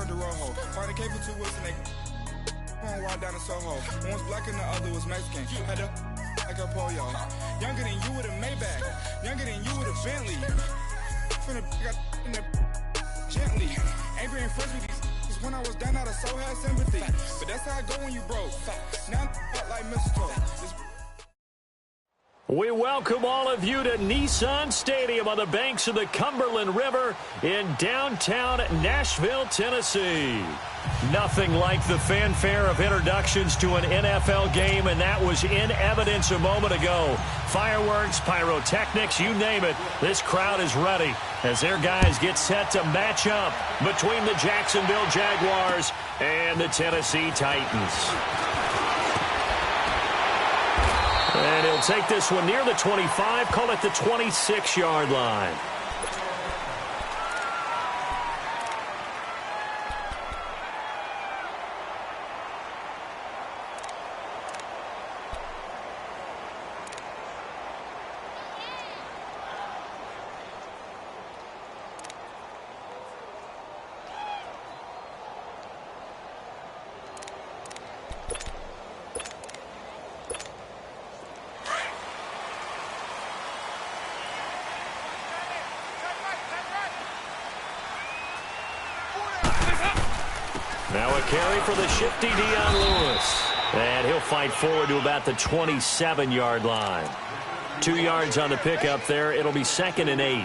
turned to Rojo. Finally came for 2 weeks and they on wild down in Soho. One was black and the other was Mexican. Had to like a polio. Younger than you with a Maybach. Younger than you with a Bentley. From the got in the gently. Ain't being friends with these. Cause when I was down, I so had sympathy. But that's how I go when you broke. Now I'm like mistletoe. We welcome all of you to Nissan Stadium on the banks of the Cumberland River in downtown Nashville, Tennessee. Nothing like the fanfare of introductions to an NFL game, and that was in evidence a moment ago. Fireworks, pyrotechnics, you name it. This crowd is ready as their guys get set to match up between the Jacksonville Jaguars and the Tennessee Titans. And he'll take this one near the 25, call it the 26-yard line. Now a carry for the shifty Dion Lewis. And he'll fight forward to about the 27-yard line. 2 yards on the pickup there. It'll be 2nd and 8.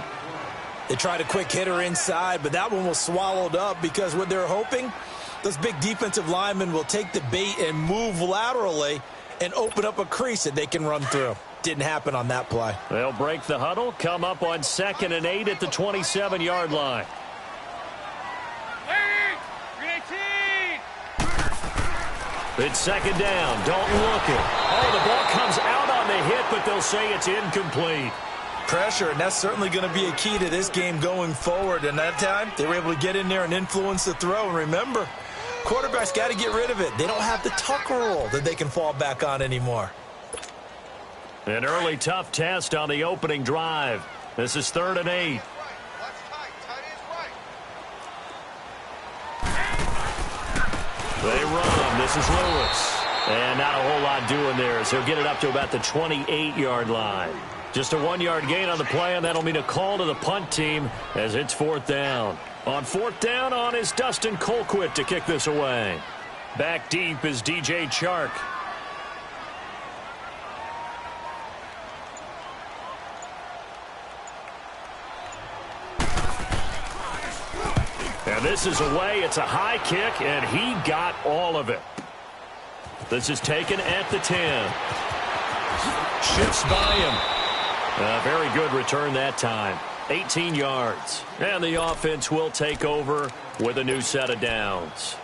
They tried a quick hitter inside, but that one was swallowed up because what they're hoping, those big defensive linemen will take the bait and move laterally and open up a crease that they can run through. Didn't happen on that play. They'll break the huddle, come up on 2nd and 8 at the 27-yard line. It's 2nd down. Dalton looking. Oh, the ball comes out on the hit, but they'll say it's incomplete. Pressure, and that's certainly going to be a key to this game going forward. And that time, they were able to get in there and influence the throw. And remember, quarterbacks got to get rid of it. They don't have the tuck rule that they can fall back on anymore. An early tough test on the opening drive. This is 3rd and 8. They run. This is Lewis. And not a whole lot doing there, so he'll get it up to about the 28-yard line. Just a 1-yard gain on the play, and that'll mean a call to the punt team as it's 4th down. On 4th down on is Dustin Colquitt to kick this away. Back deep is DJ Chark. And this is away. It's a high kick, and he got all of it. This is taken at the 10. Shifts by him. A very good return that time. 18 yards. And the offense will take over with a new set of downs.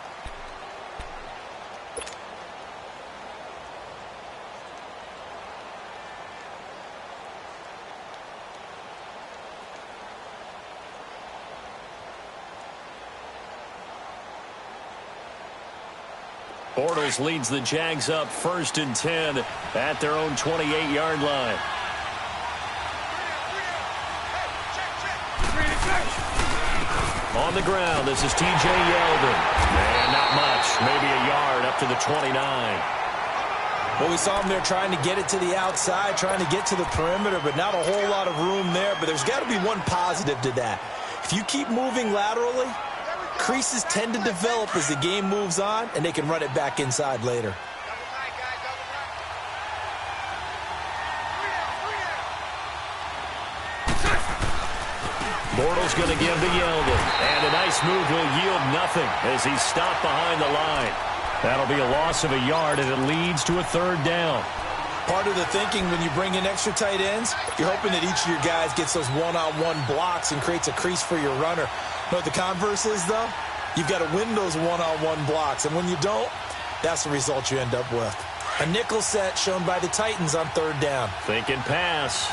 Bortles leads the Jags up 1st and 10 at their own 28-yard line. On the ground, this is T.J. Yeldon. And not much, maybe a yard up to the 29. Well, we saw him there trying to get it to the outside, trying to get to the perimeter, but not a whole lot of room there. But there's got to be one positive to that. If you keep moving laterally, creases tend to develop as the game moves on, and they can run it back inside later. Bortles going to give to Yeldon. And a nice move will yield nothing as he's stopped behind the line. That'll be a loss of a yard, and it leads to a 3rd down. Part of the thinking when you bring in extra tight ends, you're hoping that each of your guys gets those one-on-one blocks and creates a crease for your runner. You know what the converse is, though? You've got to win those one-on-one blocks, and when you don't, that's the result you end up with. A nickel set shown by the Titans on 3rd down. Thinking pass.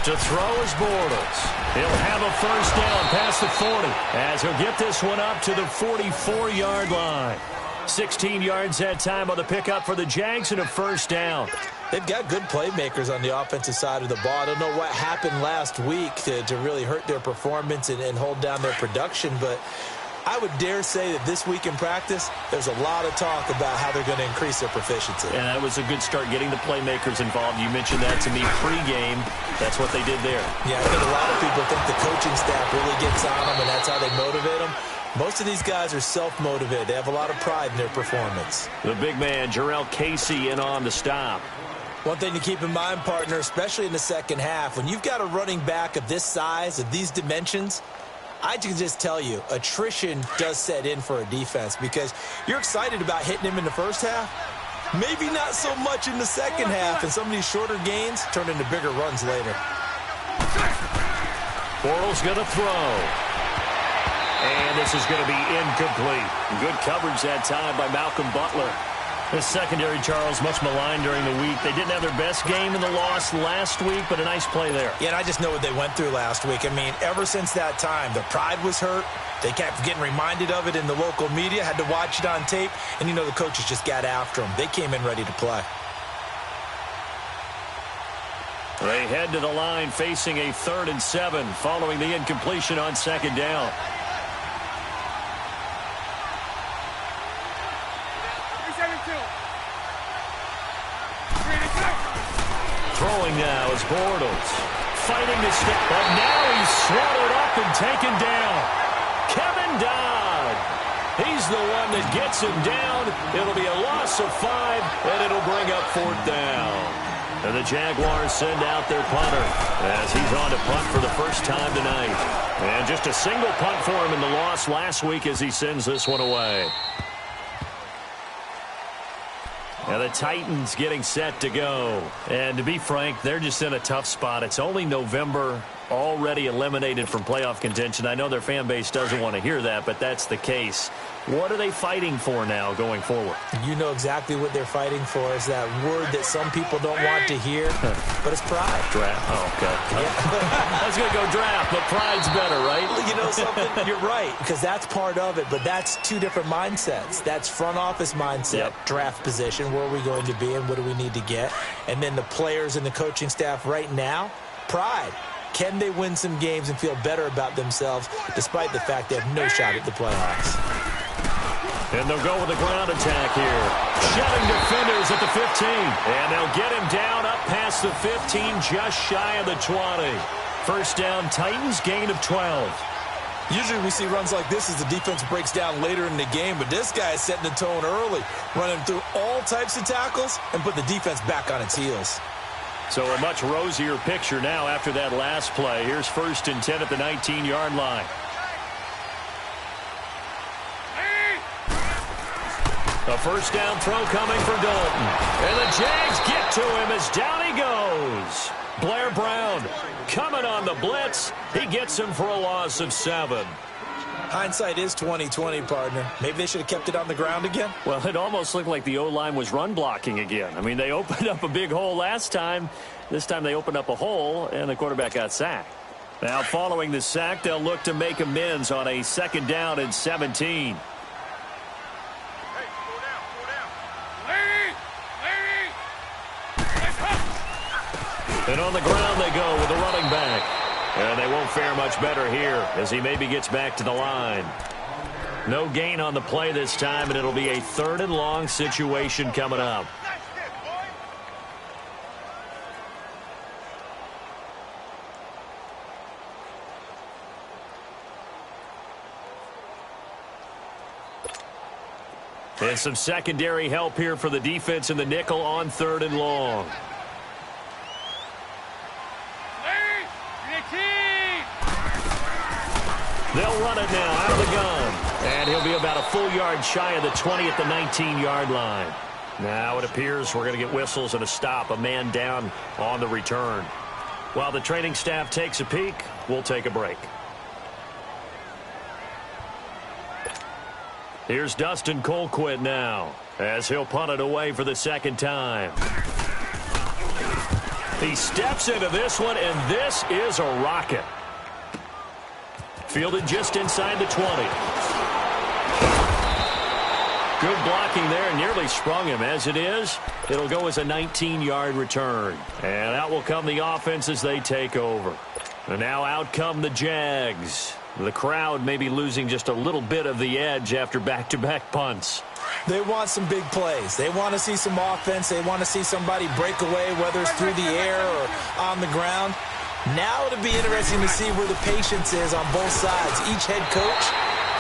To throw is Bortles. He'll have a 1st down past the 40 as he'll get this one up to the 44-yard line. 16 yards that time on the pickup for the Jags and a first down. They've got good playmakers on the offensive side of the ball. I don't know what happened last week to really hurt their performance and hold down their production, but I would dare say that this week in practice, there's a lot of talk about how they're going to increase their proficiency. And that was a good start, getting the playmakers involved. You mentioned that to me pregame. That's what they did there. Yeah, I think a lot of people think the coaching staff really gets on them, and that's how they motivate them. Most of these guys are self-motivated. They have a lot of pride in their performance. The big man, Jarrell Casey, in on the stop. One thing to keep in mind, partner, especially in the second half, when you've got a running back of this size, of these dimensions, I can just tell you, attrition does set in for a defense because you're excited about hitting him in the first half. Maybe not so much in the second half, and some of these shorter gains turn into bigger runs later. Bortles going to throw. And this is going to be incomplete. Good coverage that time by Malcolm Butler. This secondary, Charles, much maligned during the week. They didn't have their best game in the loss last week, but a nice play there. Yeah, and I just know what they went through last week. I mean, ever since that time, their pride was hurt. They kept getting reminded of it in the local media, had to watch it on tape, and you know the coaches just got after them. They came in ready to play. They head to the line facing a 3rd and 7 following the incompletion on second down. Throwing now is Bortles. Fighting to stick, but now he's swallowed up and taken down. Kevin Dodd. He's the one that gets him down. It'll be a loss of 5, and it'll bring up 4th down. And the Jaguars send out their punter as he's on to punt for the first time tonight. And just a single punt for him in the loss last week as he sends this one away. And the Titans getting set to go. And to be frank, they're just in a tough spot. It's only November, already eliminated from playoff contention. I know their fan base doesn't want to hear that, but that's the case. What are they fighting for now going forward? You know exactly what they're fighting for. Is that word that some people don't want to hear, but it's pride. Draft. Oh, okay. Yeah. I was going to go draft, but pride's better, right? You know something? You're right, because that's part of it, but that's two different mindsets. That's front office mindset, draft position, where are we going to be and what do we need to get? And then the players and the coaching staff right now, pride. Can they win some games and feel better about themselves despite the fact they have no shot at the playoffs? And they'll go with the ground attack here. Shedding defenders at the 15. And they'll get him down up past the 15, just shy of the 20. First down, Titans, gain of 12. Usually we see runs like this as the defense breaks down later in the game, but this guy is setting the tone early, running through all types of tackles and put the defense back on its heels. So a much rosier picture now after that last play. Here's 1st and 10 at the 19-yard line. A first down throw coming for Dalton. And the Jags get to him as down he goes. Blair Brown coming on the blitz. He gets him for a loss of 7. Hindsight is 20/20, partner. Maybe they should have kept it on the ground again. Well, it almost looked like the O-line was run blocking again. I mean, they opened up a big hole last time. This time they opened up a hole, and the quarterback got sacked. Now, following the sack, they'll look to make amends on a 2nd down and 17. And on the ground they go with the running back. And they won't fare much better here as he maybe gets back to the line. No gain on the play this time, and it'll be a 3rd and long situation coming up. And some secondary help here for the defense in the nickel on 3rd and long. They'll run it now out of the gun. And he'll be about a full yard shy of the 20 at the 19-yard line. Now it appears we're going to get whistles and a stop. A man down on the return. While the training staff takes a peek, we'll take a break. Here's Dustin Colquitt now as he'll punt it away for the 2nd time. He steps into this one, and this is a rocket. Fielded just inside the 20. Good blocking there, nearly sprung him. As it is, it'll go as a 19-yard return. And out will come the offense as they take over. And now out come the Jags. The crowd may be losing just a little bit of the edge after back-to-back punts. They want some big plays. They want to see some offense. They want to see somebody break away, whether it's through the air or on the ground. Now it'll be interesting to see where the patience is on both sides. Each head coach,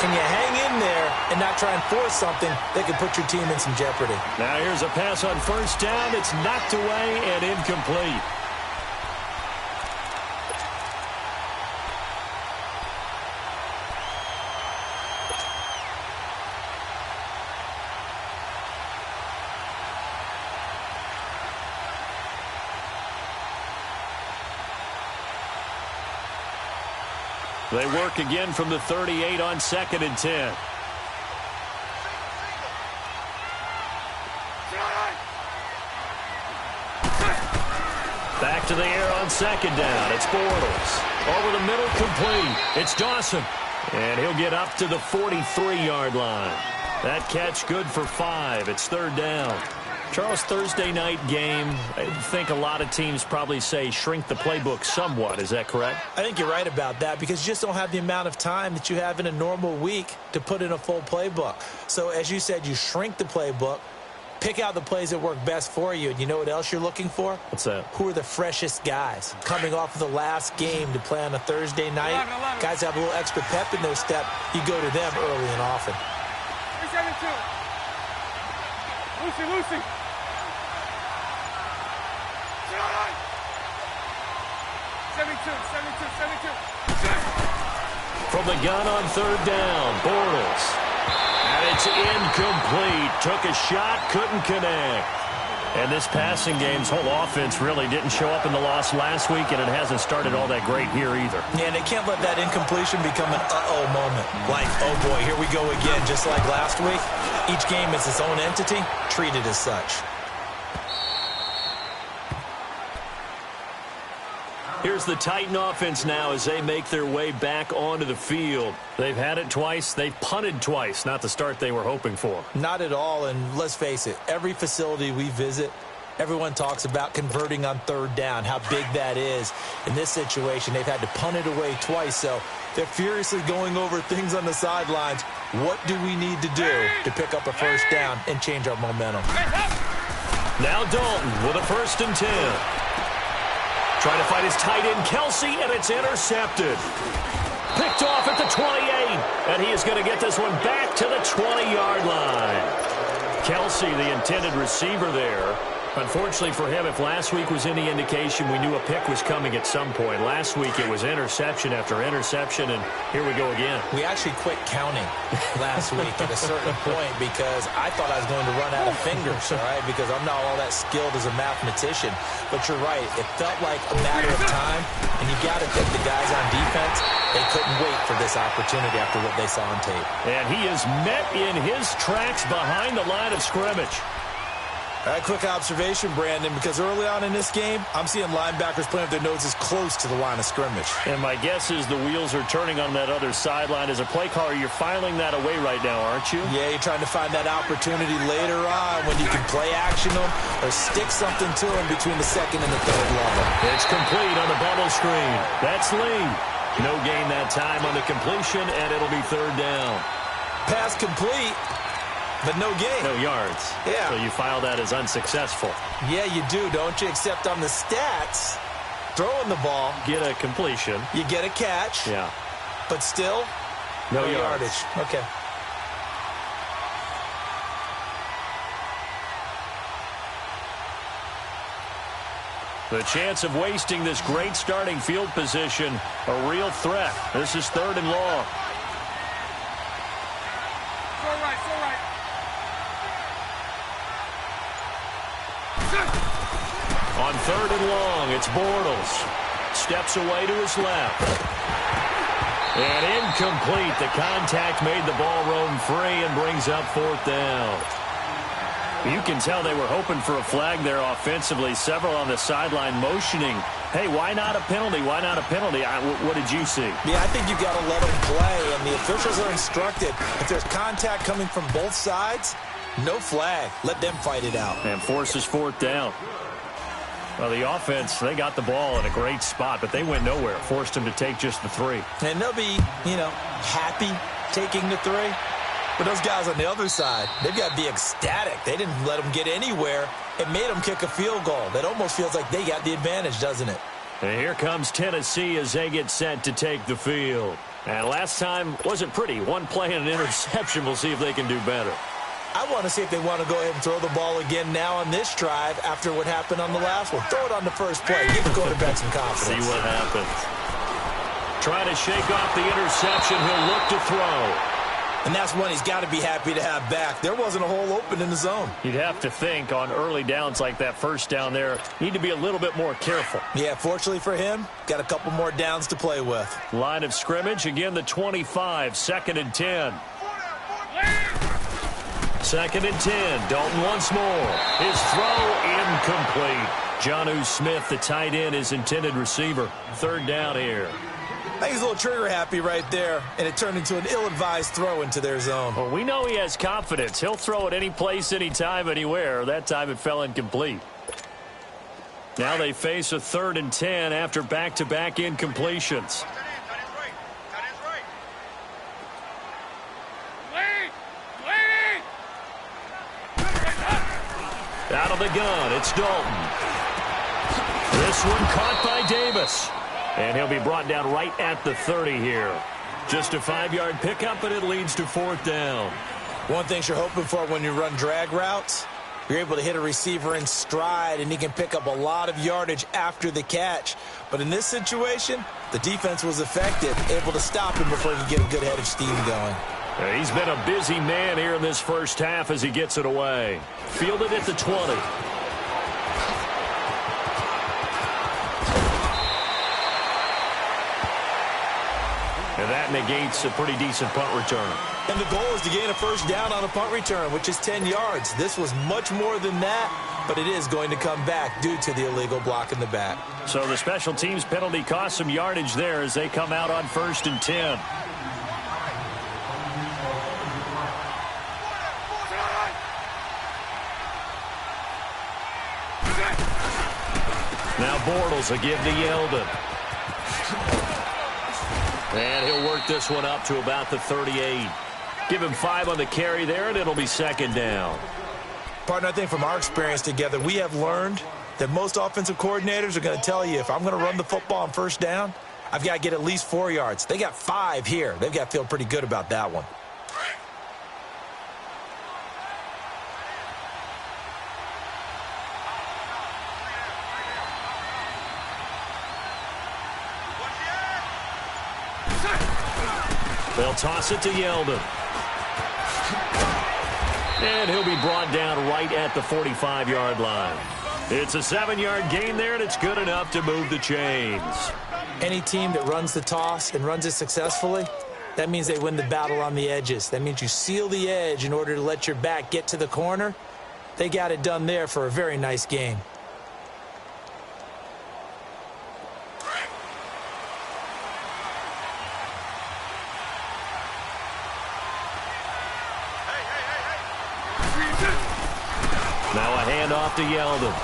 can you hang in there and not try and force something that could put your team in some jeopardy? Now here's a pass on first down. It's knocked away and incomplete. They work again from the 38 on 2nd and 10. Back to the air on 2nd down. It's Bortles. Over the middle, complete. It's Dawson. And he'll get up to the 43-yard line. That catch good for 5. It's 3rd down. Charles, Thursday night game, I think a lot of teams probably say shrink the playbook somewhat. Is that correct? I think you're right about that because you just don't have the amount of time that you have in a normal week to put in a full playbook. So as you said, you shrink the playbook, pick out the plays that work best for you. And you know what else you're looking for? What's that? Who are the freshest guys coming off of the last game to play on a Thursday night? 11. Guys have a little extra pep in their step. You go to them early and often. 372. Lucy. From the gun on 3rd down, Bortles. And it's incomplete. Took a shot, couldn't connect. And this passing game's whole offense really didn't show up in the loss last week, and it hasn't started all that great here either. Yeah, and they can't let that incompletion become an uh-oh moment. Like, oh boy, here we go again, just like last week. Each game is its own entity, treated as such. Here's the Titan offense now as they make their way back onto the field. They've had it twice. They've punted twice. Not the start they were hoping for. Not at all, and let's face it, every facility we visit, everyone talks about converting on 3rd down, how big that is. In this situation, they've had to punt it away twice, so they're furiously going over things on the sidelines. What do we need to do to pick up a 1st down and change our momentum? Now Dalton with a 1st and 10. Trying to find his tight end, Kelsey, and it's intercepted. Picked off at the 28, and he is going to get this one back to the 20-yard line. Kelsey, the intended receiver there. Unfortunately for him, if last week was any indication, we knew a pick was coming at some point. Last week it was interception after interception, and here we go again. We actually quit counting last week at a certain point because I thought I was going to run out of fingers, all right, because I'm not all that skilled as a mathematician. But you're right. It felt like a matter of time, and you got to think the guys on defense, they couldn't wait for this opportunity after what they saw on tape. And he is met in his tracks behind the line of scrimmage. A quick observation, Brandon, because early on in this game, I'm seeing linebackers playing with their noses close to the line of scrimmage. And my guess is the wheels are turning on that other sideline. As a play caller, you're filing that away right now, aren't you? Yeah, you're trying to find that opportunity later on when you can play action them or stick something to them between the 2nd and the 3rd level. It's complete on the bubble screen. That's Lee. No gain that time on the completion, and it'll be 3rd down. Pass complete. But no gain. No yards. Yeah. So you file that as unsuccessful. Yeah, you do, don't you? Except on the stats, throwing the ball. Get a completion. You get a catch. Yeah. But still, no yardage. Okay. The chance of wasting this great starting field position, a real threat. This is 3rd and long. On 3rd and long, it's Bortles. Steps away to his left. And incomplete. The contact made the ball roam free and brings up 4th down. You can tell they were hoping for a flag there offensively. Several on the sideline motioning. Hey, why not a penalty? Why not a penalty? What did you see? Yeah, I think you've got to let them play, and the officials are instructed. If there's contact coming from both sides, No flag. Let them fight it out. And forces fourth down. Well, the offense, they got the ball in a great spot, but they went nowhere. Forced them to take just the 3. And they'll be, happy taking the 3. But those guys on the other side, they've got to be ecstatic. They didn't let them get anywhere. It made them kick a field goal. That almost feels like they got the advantage, doesn't it? And here comes Tennessee as they get set to take the field. And last time wasn't pretty. One play and an interception. We'll see if they can do better. I want to see if they want to go ahead and throw the ball again now on this drive after what happened on the last one. Throw it on the first play. Give the quarterback some confidence. See what happens. Trying to shake off the interception. He'll look to throw. And that's one he's got to be happy to have back. There wasn't a hole open in the zone. You'd have to think on early downs like that first down there, need to be a little bit more careful. Yeah, fortunately for him, got a couple more downs to play with. Line of scrimmage, again the 25, 2nd and 10. 2nd and 10, Dalton once more. His throw incomplete. Jonnu Smith, the tight end, his intended receiver. 3rd down here. I think he's a little trigger happy right there, and it turned into an ill-advised throw into their zone. Well, we know he has confidence. He'll throw it any place, anytime, anywhere. That time it fell incomplete. Now they face a 3rd and 10 after back-to-back incompletions. Out of the gun, it's Dalton. This one caught by Davis. And he'll be brought down right at the 30 here. Just a 5-yard pickup, but it leads to 4th down. One thing you're hoping for when you run drag routes, you're able to hit a receiver in stride, and he can pick up a lot of yardage after the catch. But in this situation, the defense was effective, able to stop him before he could get a good head of steam going. He's been a busy man here in this first half as he gets it away. Fielded at the 20. And that negates a pretty decent punt return. And the goal is to gain a first down on a punt return, which is 10 yards. This was much more than that, but it is going to come back due to the illegal block in the back. So the special teams penalty cost some yardage there as they come out on 1st and 10. Now Bortles will give to Yeldon. And he'll work this one up to about the 38. Give him 5 on the carry there, and it'll be 2nd down. Partner, I think from our experience together, we have learned that most offensive coordinators are going to tell you, if I'm going to run the football on first down, I've got to get at least 4 yards. They got 5 here. They've got to feel pretty good about that one. They'll toss it to Yeldon. And he'll be brought down right at the 45-yard line. It's a 7-yard gain there, and it's good enough to move the chains. Any team that runs the toss and runs it successfully, that means they win the battle on the edges. That means you seal the edge in order to let your back get to the corner. They got it done there for a very nice gain. Now a handoff to Yeldon.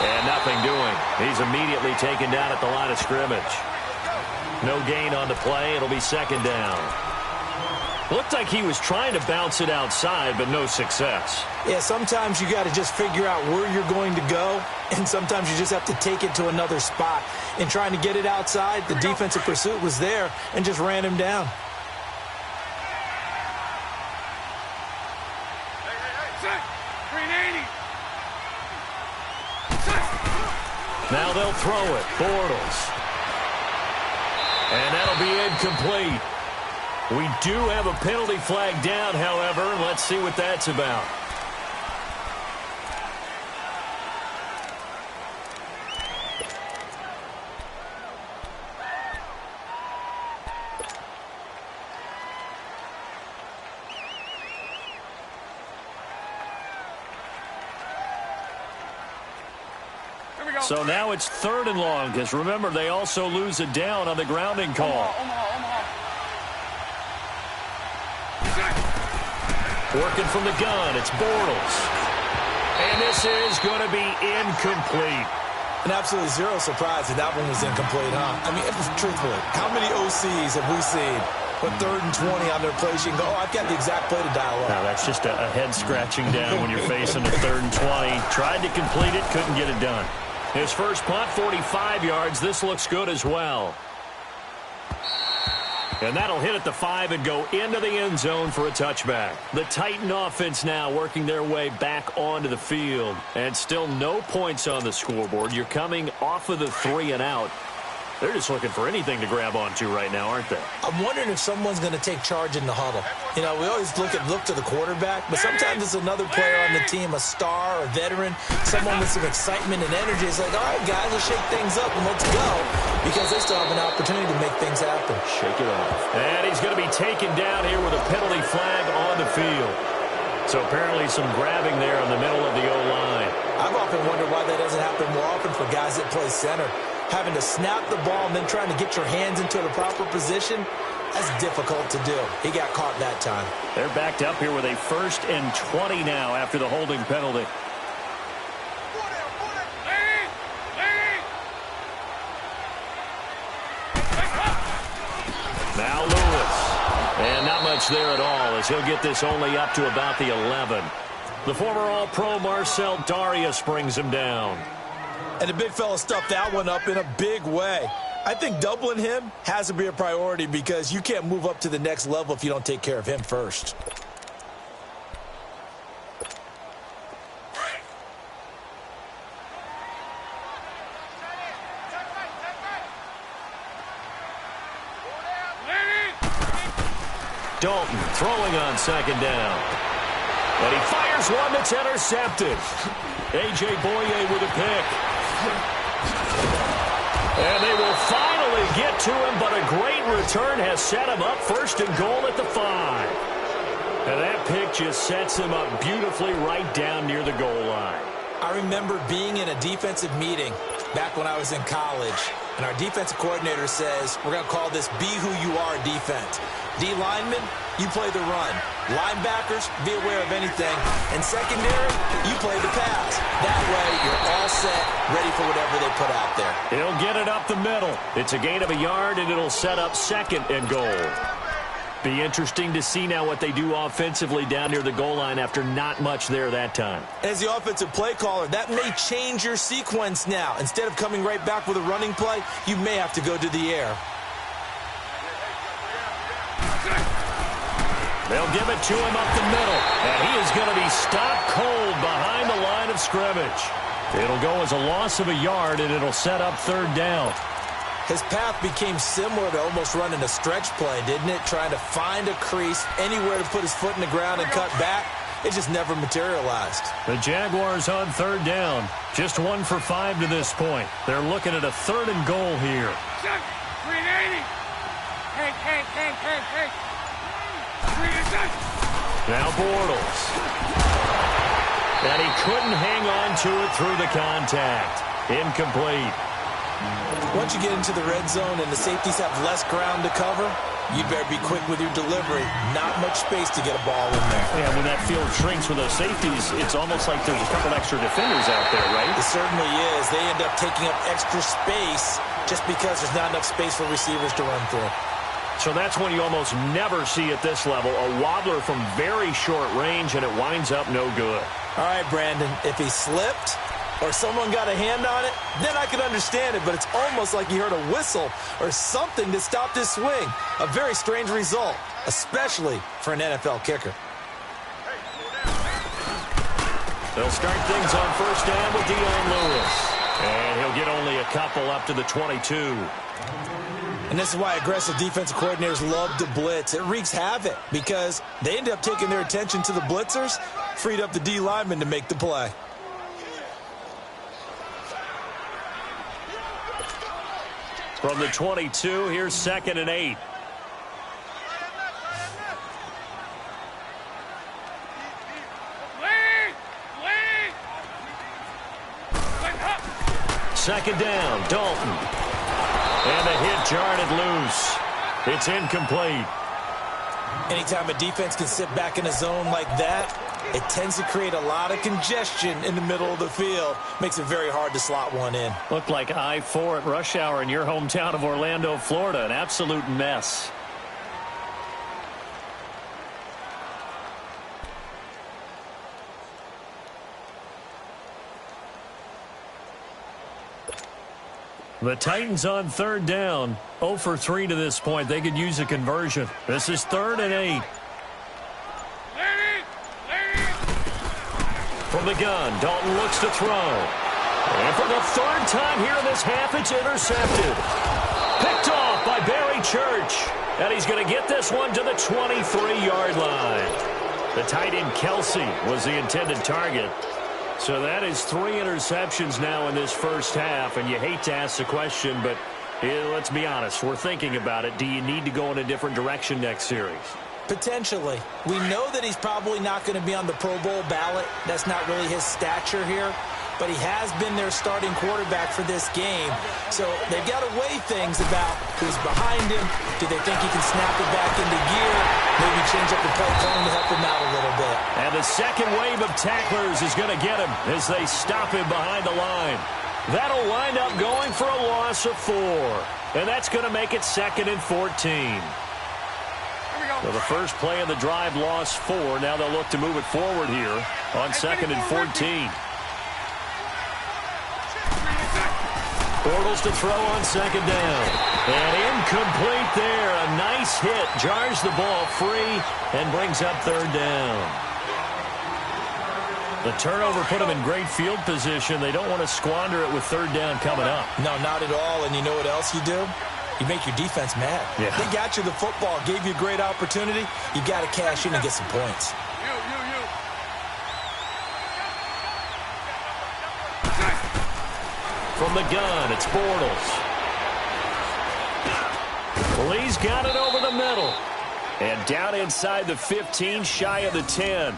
And nothing doing. He's immediately taken down at the line of scrimmage. No gain on the play. It'll be 2nd down. Looked like he was trying to bounce it outside, but no success. Yeah, sometimes you got to just figure out where you're going to go, and sometimes you just have to take it to another spot. In trying to get it outside, the defensive pursuit was there and just ran him down. Now they'll throw it. Bortles. And that'll be incomplete. We do have a penalty flag down, however. Let's see what that's about. So now it's 3rd and long, because remember, they also lose a down on the grounding call. Working from the gun, it's Bortles. And this is going to be incomplete. And absolutely zero surprise that one was incomplete, huh? I mean, truthfully, how many OCs have we seen with 3rd and 20 on their play sheet and go, oh, I've got the exact play to dial up? Now, that's just a head-scratching down when you're facing a 3rd and 20. Tried to complete it, couldn't get it done. His first punt, 45 yards. This looks good as well. And that'll hit at the 5 and go into the end zone for a touchback. The Titan offense now working their way back onto the field. And still no points on the scoreboard. You're coming off of the 3 and out. They're just looking for anything to grab onto right now, aren't they? I'm wondering if someone's going to take charge in the huddle. You know, we always look to the quarterback, but sometimes it's another player on the team, a star, a veteran, someone with some excitement and energy. It's like, all right, guys, let's shake things up and let's go, because they still have an opportunity to make things happen. Shake it off. And he's going to be taken down here with a penalty flag on the field. So apparently some grabbing there in the middle of the O-line. I've often wondered why that doesn't happen more often for guys that play center. Having to snap the ball and then trying to get your hands into the proper position, that's difficult to do. He got caught that time. They're backed up here with a 1st and 20 now after the holding penalty. Now Lewis. And not much there at all as he'll get this only up to about the 11. The former All-Pro Marcel Darius brings him down. And the big fella stuffed that one up in a big way. I think doubling him has to be a priority because you can't move up to the next level if you don't take care of him first. Dalton throwing on 2nd down. And he fires one that's intercepted. A.J. Boye with a pick. And they will finally get to him, but a great return has set him up 1st and goal at the 5. And that pick just sets him up beautifully right down near the goal line. I remember being in a defensive meeting back when I was in college, and our defensive coordinator says, we're going to call this Be Who You Are defense. D linemen, you play the run. Linebackers, be aware of anything. And secondary, you play the pass. That way, you're all set, ready for whatever they put out there. He'll get it up the middle. It's a gain of a yard, and it'll set up 2nd and goal. Be interesting to see now what they do offensively down near the goal line after not much there that time. As the offensive play caller, that may change your sequence now. Instead of coming right back with a running play, you may have to go to the air. They'll give it to him up the middle, and he is going to be stopped cold behind the line of scrimmage. It'll go as a loss of a yard, and it'll set up 3rd down. His path became similar to almost running a stretch play, didn't it? Trying to find a crease, anywhere to put his foot in the ground and cut back. It just never materialized. The Jaguars on 3rd down. Just 1 for 5 to this point. They're looking at a 3rd and goal here. 380. Hey. Now Bortles. And he couldn't hang on to it through the contact. Incomplete. Once you get into the red zone and the safeties have less ground to cover, you better be quick with your delivery. Not much space to get a ball in there. Yeah, when that field shrinks with those safeties, it's almost like there's a couple extra defenders out there, right? It certainly is. They end up taking up extra space just because there's not enough space for receivers to run through. So that's when you almost never see at this level a wobbler from very short range, and it winds up no good. All right, Brandon, if he slipped or someone got a hand on it, then I could understand it, but it's almost like you heard a whistle or something that stopped his swing. A very strange result, especially for an NFL kicker. They'll start things on 1st down with Dion Lewis. And he'll get only a couple up to the 22. And this is why aggressive defensive coordinators love to blitz. It wreaks havoc because they end up taking their attention to the blitzers, freed up the D lineman to make the play. From the 22, here's 2nd and 8. Second down, Dalton. And the hit jarred it loose. It's incomplete. Anytime a defense can sit back in a zone like that, it tends to create a lot of congestion in the middle of the field. Makes it very hard to slot one in. Looked like I-4 at rush hour in your hometown of Orlando, Florida. An absolute mess. The Titans on third down. 0 for 3 to this point. They could use a conversion. This is 3rd and 8. From the gun, Dalton looks to throw. And for the 3rd time here in this half, it's intercepted. Picked off by Barry Church. And he's going to get this one to the 23-yard line. The tight end Kelsey was the intended target. So that is 3 interceptions now in this first half, and you hate to ask the question, but let's be honest, we're thinking about it. Do you need to go in a different direction next series? Potentially. We know that he's probably not going to be on the Pro Bowl ballot. That's not really his stature here. But he has been their starting quarterback for this game. So they've got to weigh things about who's behind him. Do they think he can snap it back into gear? Maybe change up the play calling to help him out a little bit. And the second wave of tacklers is going to get him as they stop him behind the line. That'll wind up going for a loss of 4. And that's going to make it 2nd and 14. So the first play of the drive lost 4. Now they'll look to move it forward here on 2nd and 14. Bortles to throw on 2nd down. And incomplete there. A nice hit. Jars the ball free and brings up 3rd down. The turnover put them in great field position. They don't want to squander it with 3rd down coming up. No, not at all. And you know what else you do? You make your defense mad. Yeah. They got you the football, gave you a great opportunity. You got to cash in and get some points. From the gun, it's Bortles. Lee's got it over the middle. And down inside the 15, shy of the 10.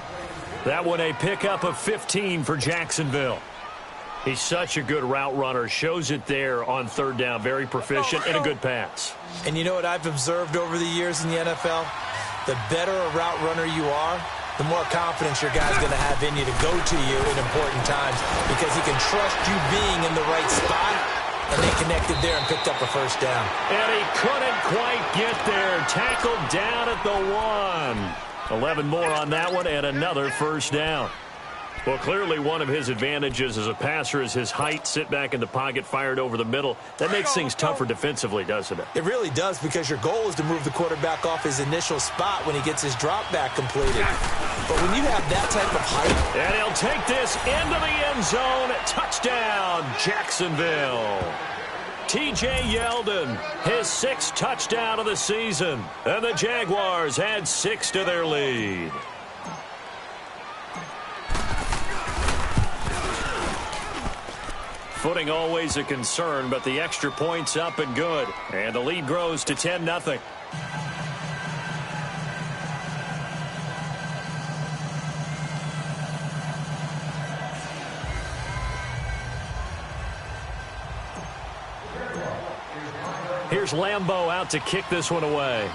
That one a pickup of 15 for Jacksonville. He's such a good route runner. Shows it there on 3rd down. Very proficient and a good pass. And you know what I've observed over the years in the NFL? The better a route runner you are, the more confidence your guy's going to have in you to go to you in important times because he can trust you being in the right spot, and they connected there and picked up a 1st down. And he couldn't quite get there. Tackled down at the 1. 11 more on that one and another 1st down. Well, clearly one of his advantages as a passer is his height. Sit back in the pocket, fired over the middle. That makes things tougher defensively, doesn't it? It really does because your goal is to move the quarterback off his initial spot when he gets his drop back completed. But when you have that type of height... And he'll take this into the end zone. Touchdown, Jacksonville. T.J. Yeldon, his 6th touchdown of the season. And the Jaguars add 6 to their lead. Footing always a concern, but the extra point's up and good. And the lead grows to 10-0. Here's Lambeau out to kick this one away.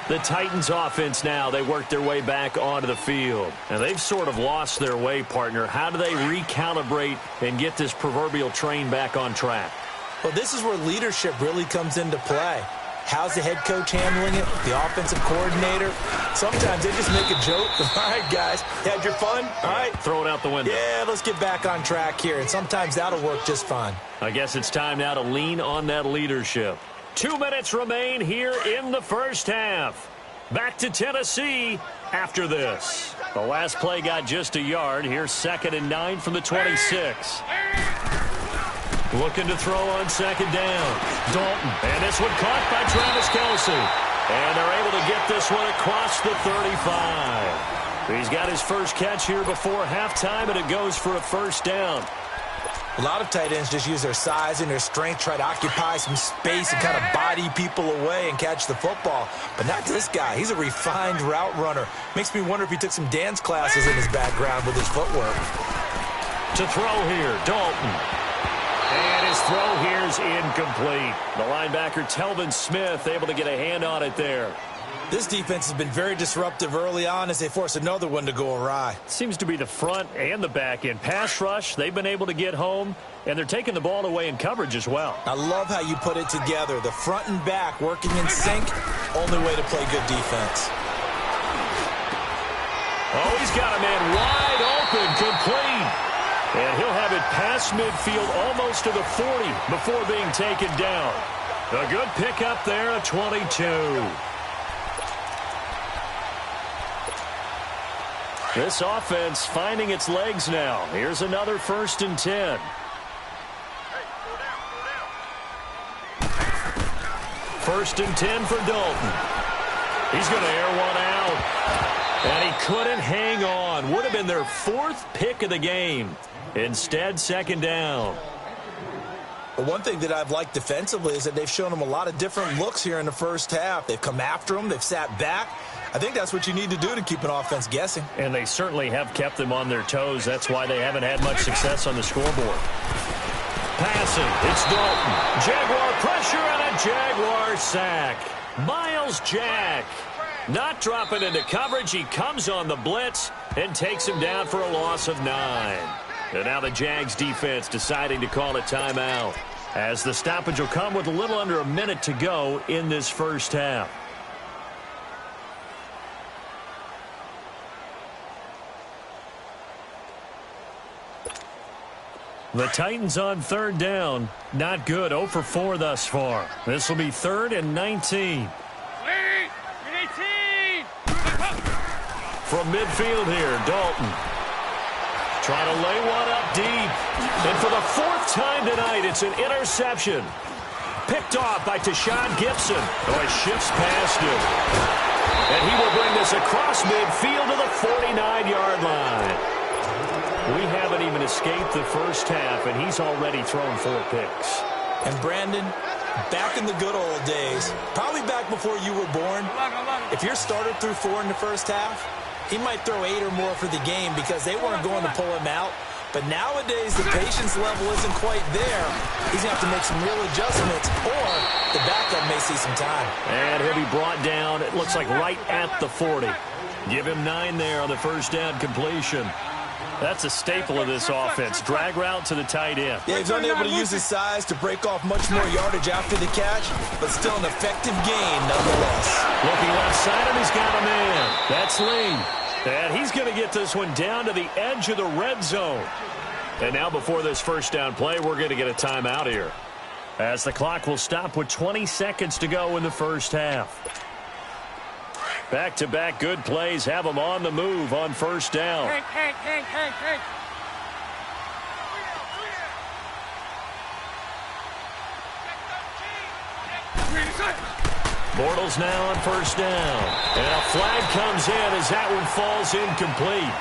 The Titans offense now, they work their way back onto the field. And they've sort of lost their way, partner. How do they recalibrate and get this proverbial train back on track? Well, this is where leadership really comes into play. How's the head coach handling it? The offensive coordinator? Sometimes they just make a joke. All right, guys, you had your fun? All right. Throw it out the window. Yeah, let's get back on track here. And sometimes that'll work just fine. I guess it's time now to lean on that leadership. 2 minutes remain here in the first half. Back to Tennessee after this. The last play got just a yard. Here's 2nd and 9 from the 26. Looking to throw on 2nd down. Dalton. And this one caught by Travis Kelce. And they're able to get this one across the 35. He's got his first catch here before halftime, and it goes for a 1st down. A lot of tight ends just use their size and their strength, try to occupy some space and kind of body people away and catch the football. But not this guy. He's a refined route runner. Makes me wonder if he took some dance classes in his background with his footwork. To throw here, Dalton. his throw here's incomplete. The linebacker, Telvin Smith, able to get a hand on it there. This defense has been very disruptive early on as they force another one to go awry. Seems to be the front and the back end. Pass rush, they've been able to get home, and they're taking the ball away in coverage as well. I love how you put it together. The front and back working in sync, only way to play good defense. Oh, he's got a man wide open, complete. And he'll have it past midfield almost to the 40 before being taken down. A good pickup there, a 22. This offense finding its legs now. Here's another 1st and 10. First and 10 for Dalton. He's going to air one out. And he couldn't hang on. Would have been their 4th pick of the game. Instead, 2nd down. But one thing that I've liked defensively is that they've shown them a lot of different looks here in the first half. They've come after them. They've sat back. I think that's what you need to do to keep an offense guessing. And they certainly have kept them on their toes. That's why they haven't had much success on the scoreboard. Passing. It's Dalton. Jaguar pressure and a Jaguar sack. Myles Jack not dropping into coverage. He comes on the blitz and takes him down for a loss of 9. And now the Jags defense deciding to call a timeout, as the stoppage will come with a little under a minute to go in this first half. The Titans on 3rd down. Not good. 0 for 4 thus far. This will be 3rd and 19. From midfield here, Dalton. Trying to lay one up deep. And for the 4th time tonight, it's an interception. Picked off by Tashawn Gibson. Oh, he shifts past him. And he will bring this across midfield to the 49-yard line. We haven't even escaped the first half, and he's already thrown 4 picks. And Brandon, back in the good old days, probably back before you were born, if your starter threw 4 in the first half, he might throw 8 or more for the game because they weren't going to pull him out. But nowadays, the patience level isn't quite there. He's going to have to make some real adjustments, or the backup may see some time. And he'll be brought down, it looks like right at the 40. Give him 9 there on the first down completion. That's a staple of this offense. Drag route to the tight end. Yeah, he's unable to use his size to break off much more yardage after the catch, but still an effective gain nonetheless. Looking left side, and he's got a man. That's Lee. And he's going to get this one down to the edge of the red zone. And now before this first down play, we're going to get a timeout here, as the clock will stop with 20 seconds to go in the first half. Back-to-back good plays have them on the move on first down. Hank. Bortles now on first down. And a flag comes in as that one falls incomplete.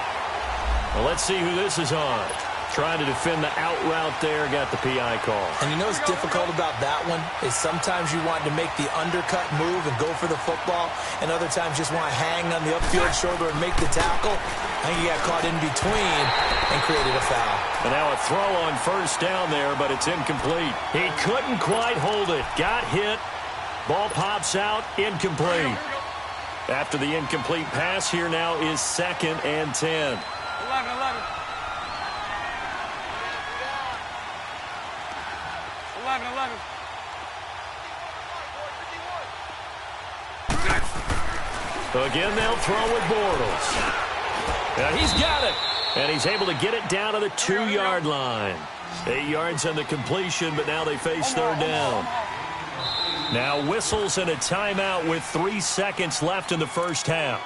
Well, let's see who this is on. Trying to defend the out route there, got the PI call. And you know what's difficult about that one is sometimes you want to make the undercut move and go for the football, and other times just want to hang on the upfield shoulder and make the tackle. I think he got caught in between and created a foul. And now a throw on first down there, but it's incomplete. He couldn't quite hold it. Got hit. Ball pops out, incomplete. After the incomplete pass, here now is 2nd and 10. 11. Again, they'll throw with Bortles. And he's got it. And he's able to get it down to the 2-yard line. 8 yards on the completion, but now they face 3rd down. Now whistles and a timeout with 3 seconds left in the first half.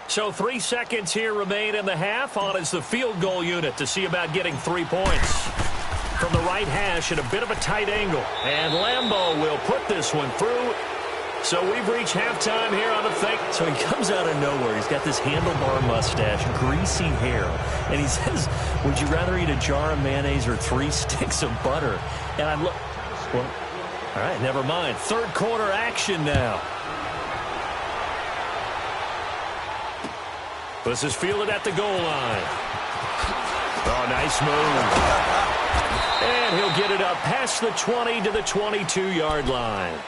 So 3 seconds here remain in the half. On is the field goal unit to see about getting 3 points. From the right hash at a bit of a tight angle. And Lambeau will put this one through. So we've reached halftime here on the thing. So he comes out of nowhere. He's got this handlebar mustache, greasy hair. And he says, would you rather eat a jar of mayonnaise or 3 sticks of butter? And I look, well, all right, never mind. 3rd quarter action now. This is fielded at the goal line. Oh, nice move. And he'll get it up past the 20 to the 22-yard line.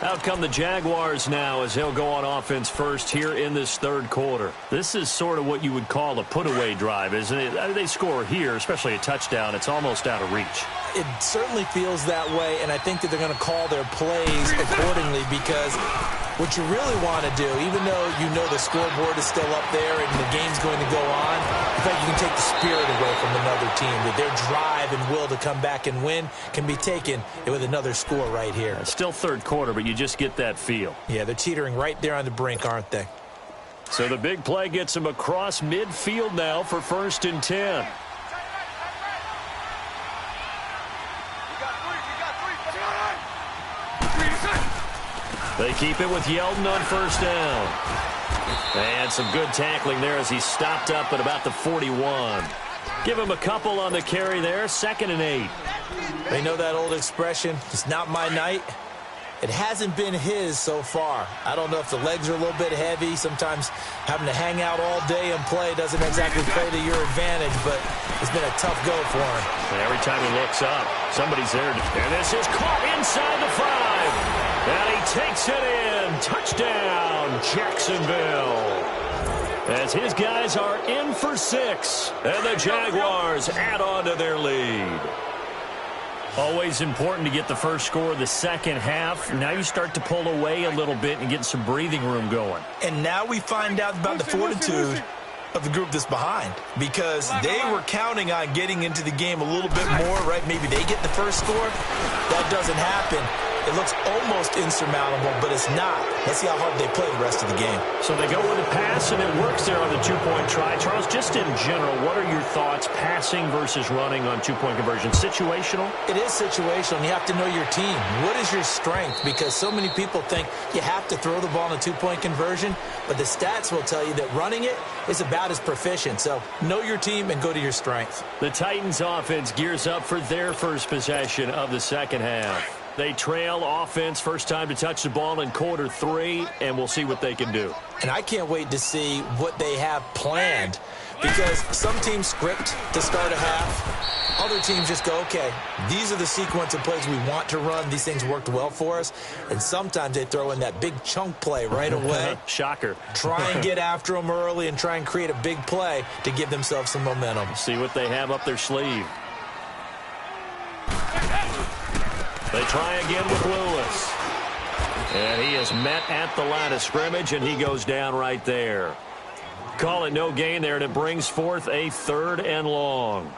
Out come the Jaguars now as they'll go on offense first here in this third quarter. This is sort of what you would call a put-away drive, isn't it? They score here, especially a touchdown. It's almost out of reach. It certainly feels that way, and I think that they're going to call their plays accordingly because what you really want to do, even though you know the scoreboard is still up there and the game's going to go on, in fact, you can take the spirit away from another team. That their drive and will to come back and win can be taken with another score right here. It's still third quarter, but you just get that feel. Yeah, they're teetering right there on the brink, aren't they? So the big play gets them across midfield now for 1st and 10. They keep it with Yeldon on 1st down. And some good tackling there as he stopped up at about the 41. Give him a couple on the carry there. 2nd and 8. They know that old expression, it's not my night. It hasn't been his so far. I don't know if the legs are a little bit heavy. Sometimes having to hang out all day and play doesn't exactly play to your advantage, but it's been a tough go for him. And every time he looks up, somebody's there. And this is caught inside the 5. And he takes it in. Touchdown, Jacksonville. As his guys are in for 6. And the Jaguars add on to their lead. Always important to get the first score of the second half. Now you start to pull away a little bit and get some breathing room going. And now we find out about the fortitude of the group that's behind, because they were counting on getting into the game a little bit more, right? Maybe they get the first score. That doesn't happen. It looks almost insurmountable, but it's not. Let's see how hard they play the rest of the game. So they go with a pass, and it works there on the two-point try. Charles, just in general, what are your thoughts passing versus running on two-point conversion? Situational? It is situational, and you have to know your team. What is your strength? Because so many people think you have to throw the ball in a two-point conversion, but the stats will tell you that running it is about as proficient. So know your team and go to your strength. The Titans offense gears up for their first possession of the second half. They trail offense, first time to touch the ball in quarter 3, and we'll see what they can do. And I can't wait to see what they have planned, because some teams script to start a half. Other teams just go, okay, these are the sequence of plays we want to run. These things worked well for us. And sometimes they throw in that big chunk play right away. Shocker. Try and get after them early and try and create a big play to give themselves some momentum. See what they have up their sleeve. They try again with Lewis. And he is met at the line of scrimmage, and he goes down right there. Call it no gain there, and it brings forth a 3rd and long.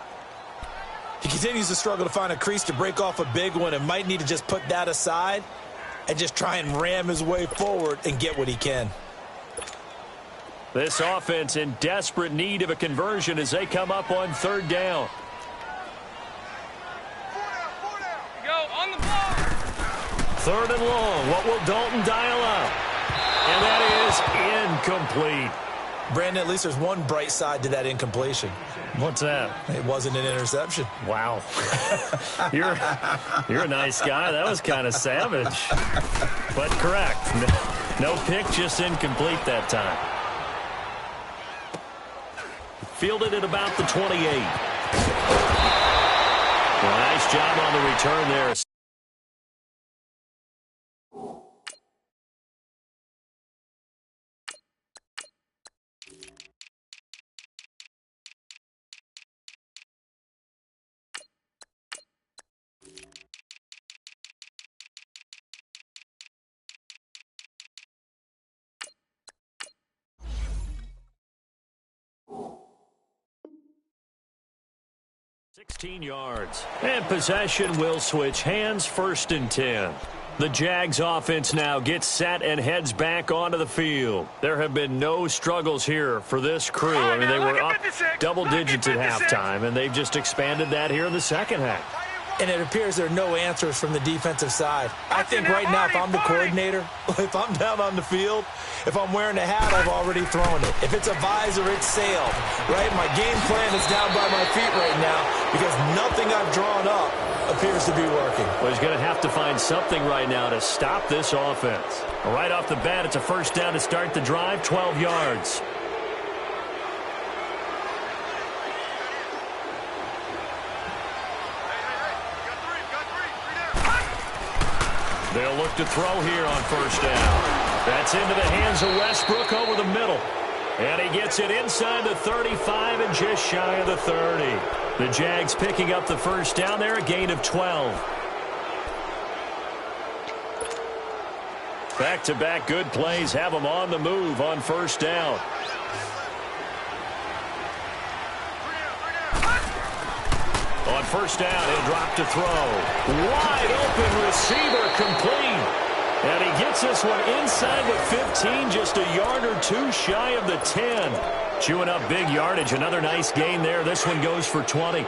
He continues to struggle to find a crease to break off a big one, and might need to just put that aside and just try and ram his way forward and get what he can. This offense in desperate need of a conversion as they come up on 3rd down. On the ball. 3rd and long. What will Dalton dial up? And that is incomplete. Brandon, at least there's one bright side to that incompletion. What's that? It wasn't an interception. Wow. You're a nice guy. That was kind of savage. But correct. No pick, just incomplete that time. Fielded at about the 28. Well, nice job on the return there. $16 yards. And possession will switch hands, 1st and 10. The Jags offense now gets set and heads back onto the field. There have been no struggles here for this crew. I mean, they were up double digits at halftime, and they've just expanded that here in the second half. And it appears there are no answers from the defensive side. I think right now, if I'm the coordinator, if I'm down on the field, if I'm wearing a hat, I've already thrown it. If it's a visor, it's sailed, right? My game plan is down by my feet right now because nothing I've drawn up appears to be working. Well, he's going to have to find something right now to stop this offense. Right off the bat, it's a 1st down to start the drive, 12 yards. They'll look to throw here on first down. That's into the hands of Westbrook over the middle. And he gets it inside the 35 and just shy of the 30. The Jags picking up the first down there, a gain of 12. Back-to-back good plays have them on the move on first down. On first down, he'll drop to throw. Wide open receiver complete. And he gets this one inside the 15, just a yard or two shy of the 10. Chewing up big yardage. Another nice gain there. This one goes for 20.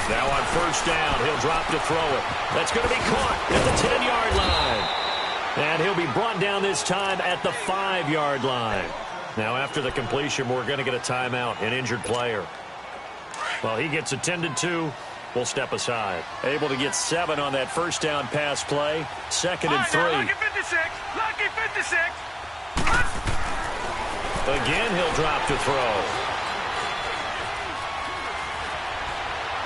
Now on first down, he'll drop to throw it. That's going to be caught at the 10-yard line. And he'll be brought down this time at the 5-yard line. Now after the completion, we're going to get a timeout, an injured player. Well, he gets attended to. We'll step aside. Able to get 7 on that first down pass play. Second and 3. Lucky 56. Lucky 56. Again, he'll drop to throw.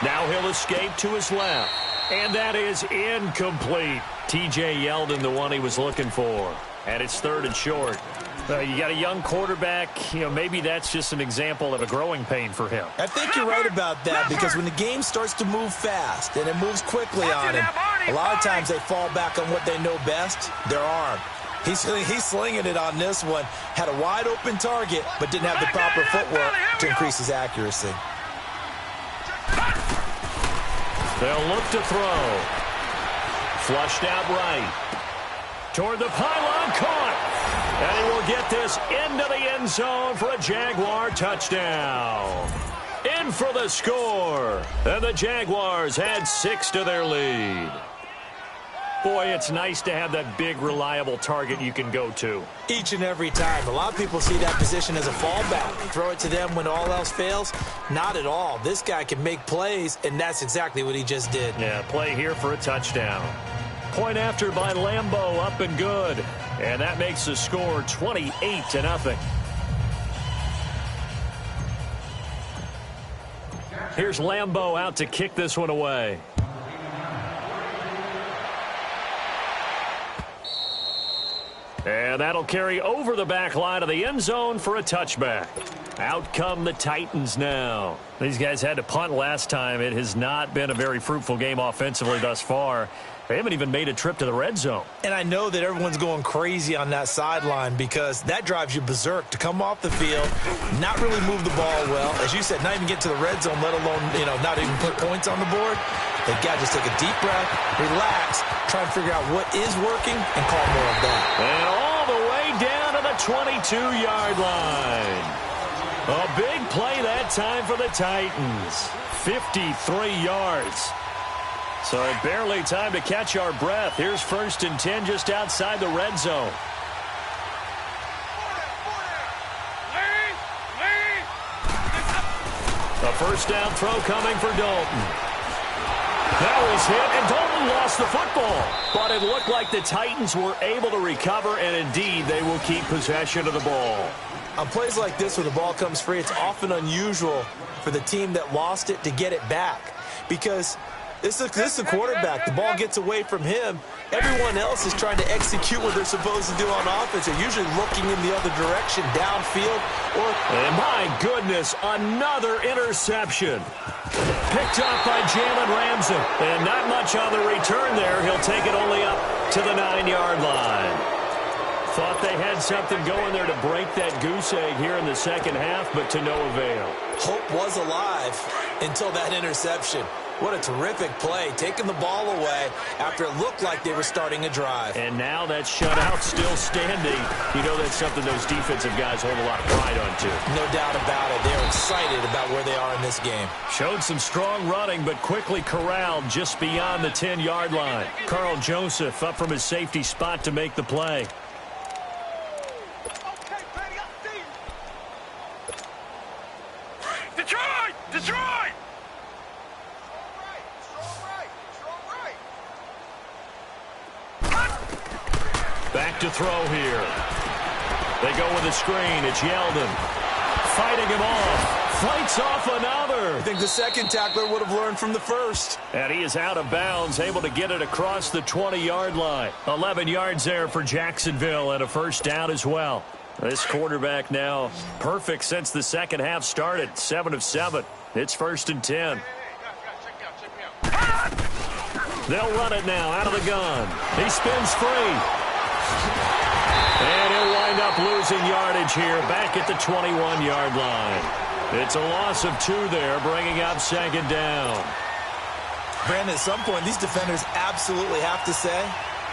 Now he'll escape to his left. And that is incomplete. T.J. Yeldon, the one he was looking for. And it's 3rd and short. You got a young quarterback. Maybe that's just an example of a growing pain for him. I think you're right about that, because when the game starts to move fast and it moves quickly on him, a lot of times they fall back on what they know best, their arm. He's slinging it on this one. Had a wide open target, but didn't have the proper footwork to increase his accuracy. They'll look to throw. Flushed out right. Toward the pylon, caught. And he will get this into the end zone for a Jaguar touchdown. In for the score. And the Jaguars add 6 to their lead. Boy, it's nice to have that big, reliable target you can go to. Each and every time. A lot of people see that position as a fallback. Throw it to them when all else fails. Not at all. This guy can make plays, and that's exactly what he just did. Yeah, play here for a touchdown. Point after by Lambo, up and good. And that makes the score 28-0. Here's Lambo out to kick this one away. And that'll carry over the back line of the end zone for a touchback. Out come the Titans now. These guys had to punt last time. It has not been a very fruitful game offensively thus far. They haven't even made a trip to the red zone. And I know that everyone's going crazy on that sideline, because that drives you berserk to come off the field, not really move the ball well. As you said, not even get to the red zone, let alone, not even put points on the board. They've got to just take a deep breath, relax, try and figure out what is working, and call more of that. And all the way down to the 22-yard line. A big play that time for the Titans. 53 yards. So barely time to catch our breath. Here's 1st and 10 just outside the red zone. A first down throw coming for Dalton. Now he's hit, and Dalton lost the football. But it looked like the Titans were able to recover, and indeed they will keep possession of the ball. On plays like this where the ball comes free, it's often unusual for the team that lost it to get it back, because this is a quarterback. The ball gets away from him. Everyone else is trying to execute what they're supposed to do on offense. They're usually looking in the other direction, downfield. And my goodness, another interception. Picked up by Jalen Ramsey. And not much on the return there. He'll take it only up to the 9-yard line. Thought they had something going there to break that goose egg here in the second half, but to no avail. Hope was alive until that interception. What a terrific play, taking the ball away after it looked like they were starting a drive. And now that shutout still standing. You know that's something those defensive guys hold a lot of pride on, too. No doubt about it. They're excited about where they are in this game. Showed some strong running, but quickly corralled just beyond the 10-yard line. Carl Joseph up from his safety spot to make the play. Detroit! Detroit! Back to throw here. They go with a screen. It's Yeldon. fighting him off. Fights off another. I think the second tackler would have learned from the first. And he is out of bounds, able to get it across the 20-yard line. 11 yards there for Jacksonville and a first down as well. This quarterback now perfect since the second half started. 7 of 7. It's 1st and 10. They'll run it now out of the gun. He spins free. And he'll wind up losing yardage here back at the 21-yard line. It's a loss of 2 there, bringing up 2nd down. Brandon, at some point, these defenders absolutely have to say,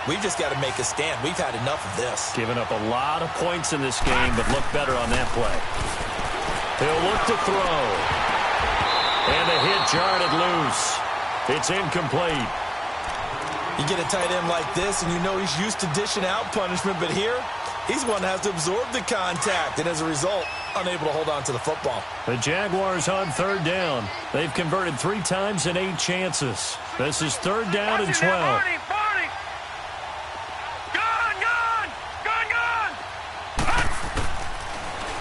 we've just got to make a stand. We've had enough of this. Giving up a lot of points in this game, but look better on that play. He'll look to throw. And the hit jarred it loose. It's incomplete. You get a tight end like this, and you know he's used to dishing out punishment, but here, he's one that has to absorb the contact, and as a result, unable to hold on to the football. The Jaguars on 3rd down. They've converted 3 times in 8 chances. This is 3rd down and 12. Barney! Gone!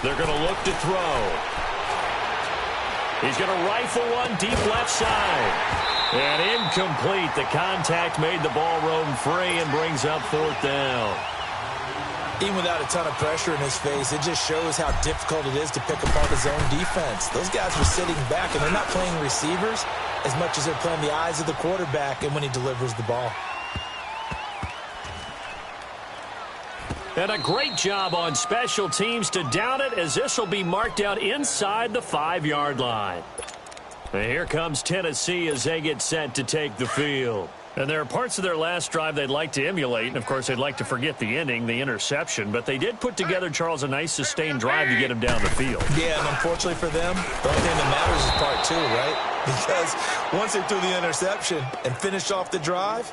They're going to look to throw. He's going to rifle one deep left side. And incomplete. The contact made the ball roam free and brings up 4th down. Even without a ton of pressure in his face, it just shows how difficult it is to pick apart his own defense. Those guys are sitting back, and they're not playing receivers as much as they're playing the eyes of the quarterback and when he delivers the ball. And a great job on special teams to down it, as this will be marked out inside the 5-yard line. And here comes Tennessee as they get set to take the field. And there are parts of their last drive they'd like to emulate, and of course they'd like to forget the ending, the interception, but they did put together, Charles, a nice sustained drive to get him down the field. Yeah, and unfortunately for them, the only thing that matters is part 2, right? Because once they threw the interception and finished off the drive,